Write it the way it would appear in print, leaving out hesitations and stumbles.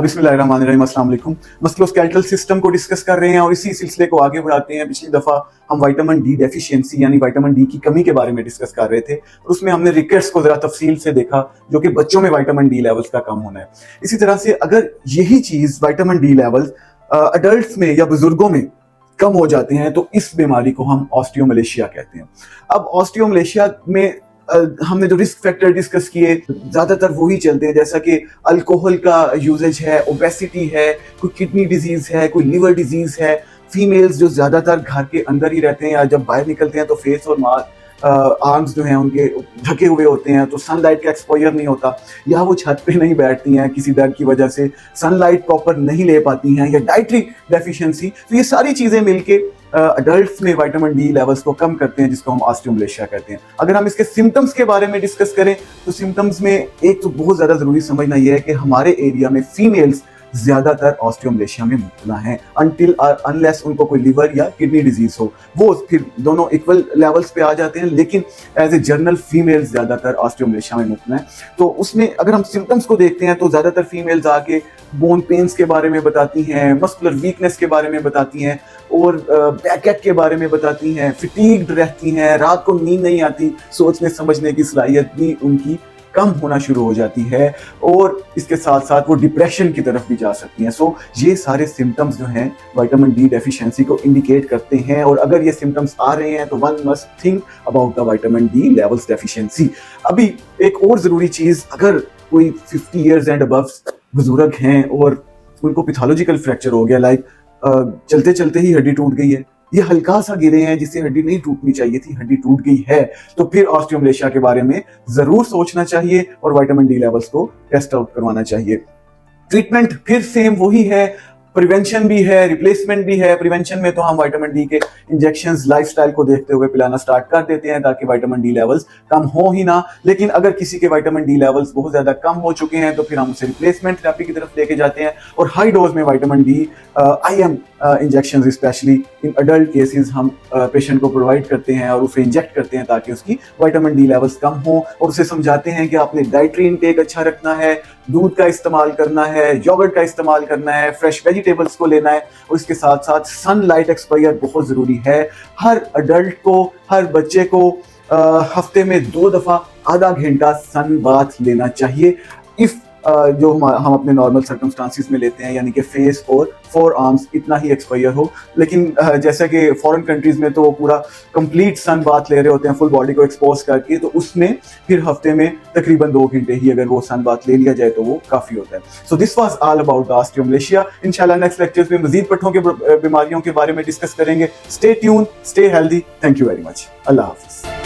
बिस्मिल्लाहिर्रहमानिर्रहीम, अस्सलाम वालेकुम। मस्कुलोस्केलेटल सिस्टम को डिस्कस कर रहे हैं और इसी सिलसिले को आगे बढ़ाते हैं। पिछली दफा हम विटामिन डी डेफिशिएंसी यानी विटामिन डी की कमी के बारे में डिस्कस कर रहे थे और उसमें हमने रिकेट्स को जरा तफसील से देखा, जो कि बच्चों में विटामिन डी लेवल्स का कम होना है। इसी तरह से अगर यही चीज विटामिन डी लेवल्स अडल्ट में या बुजुर्गों में कम हो जाते हैं तो इस बीमारी को हम ऑस्टियोमलेशिया कहते हैं। अब ऑस्टियोमलेशिया में हमने जो रिस्क फैक्टर डिस्कस किए ज्यादातर वही चलते हैं, जैसा कि अल्कोहल का यूजेज है, ओबेसिटी है, कोई किडनी डिजीज है, कोई लिवर डिजीज है। फीमेल्स जो ज्यादातर घर के अंदर ही रहते हैं या जब बाहर निकलते हैं तो फेस और आर्म्स जो हैं उनके ढके हुए होते हैं, तो सनलाइट का एक्सपोजर नहीं होता, या वो छत पे नहीं बैठती हैं किसी डर की वजह से, सनलाइट प्रॉपर नहीं ले पाती हैं, या डाइटरी डेफिशिएंसी। तो ये सारी चीजें मिलके अडल्ट्स में विटामिन डी लेवल्स को कम करते हैं, जिसको हम ऑस्टियोमलेशिया कहते हैं। अगर हम इसके सिम्टम्स के बारे में डिस्कस करें तो सिम्टम्स में एक तो बहुत ज्यादा जरूरी समझना यह है कि हमारे एरिया में फीमेल्स ज्यादातर ऑस्टियोमलेशिया में मुब्तला हैं अनटिल अनलेस उनको कोई लिवर या किडनी डिजीज हो। वो फिर दोनों इक्वल लेवल्स पे आ जाते हैं, लेकिन एज ए जनरल फीमेल्स ज्यादातर ऑस्टियोमलेशिया में मुब्तला हैं। तो उसमें अगर हम सिम्टम्स को देखते हैं तो ज्यादातर फीमेल्स आके बोन पेन्स के बारे में बताती हैं, मस्कुलर वीकनेस के बारे में बताती हैं और बैकएक के बारे में बताती हैं, फिटीग्ड रहती हैं, रात को नींद नहीं आती, सोचने समझने की सलाहियत भी उनकी कम होना शुरू हो जाती है और इसके साथ साथ वो डिप्रेशन की तरफ भी जा सकती हैं। सो ये सारे सिम्टम्स जो हैं विटामिन डी डेफिशिएंसी को इंडिकेट करते हैं, और अगर ये सिम्टम्स आ रहे हैं तो one must think about the vitamin D levels deficiency. अभी एक और जरूरी चीज, अगर कोई 50 इयर्स एंड अबव बुजुर्ग हैं और उनको पैथोलॉजिकल फ्रैक्चर हो गया, लाइक चलते चलते ही हड्डी टूट गई है, ये हल्का सा गिरे हैं जिससे हड्डी नहीं टूटनी चाहिए थी, हड्डी टूट गई है, तो फिर ऑस्टियोमलेशिया के बारे में जरूर सोचना चाहिए और विटामिन डी लेवल्स को टेस्ट आउट करवाना चाहिए। ट्रीटमेंट फिर सेम वही है, प्रिवेंशन भी है, रिप्लेसमेंट भी है। प्रिवेंशन में तो हम विटामिन डी के इंजेक्शंस लाइफस्टाइल को देखते हुए पिलाना स्टार्ट कर देते हैं ताकि विटामिन डी लेवल्स कम हो ही ना। लेकिन अगर किसी के विटामिन डी लेवल्स बहुत ज्यादा कम हो चुके हैं तो फिर हम उसे रिप्लेसमेंट थेरेपी की तरफ लेके जाते हैं और हाई डोज में vitamin D IM injections specially in adult cases हम पेशेंट को प्रोवाइड करते हैं और उसे इंजेक्ट करते हैं ताकि उसकी विटामिन डी लेवल्स कम हो, और उसे समझाते हैं कि आपने डाइटरी इनटेक अच्छा रखना है, दूध का इस्तेमाल करना है, योगर्ट का इस्तेमाल करना है, फ्रेश वेजिटेबल्स को लेना है, और इसके साथ साथ सनलाइट एक्सपोजर बहुत जरूरी है। हर अडल्ट को, हर बच्चे को हफ्ते में 2 दफा आधा घंटा सन बाथ लेना चाहिए। इफ जो हम अपने नॉर्मल सर्कमस्टांसिस में लेते हैं, यानी कि फेस और 4 आर्म्स इतना ही एक्सपोजर हो। लेकिन जैसे कि फॉरेन कंट्रीज में तो पूरा कंप्लीट सन बाथ ले रहे होते हैं फुल बॉडी को एक्सपोज करके, तो उसमें फिर हफ्ते में तकरीबन 2 घंटे ही अगर वो सन बाथ ले लिया जाए तो वो काफी होता है। So this was all about the osteomalacia. इंशाल्लाह नेक्स्ट लेक्चर्स में मजीद पट्टों के बीमारियों के बारे में डिस्कस करेंगे। Stay tune, stay healthy. Thank you very much. Allah Hafiz.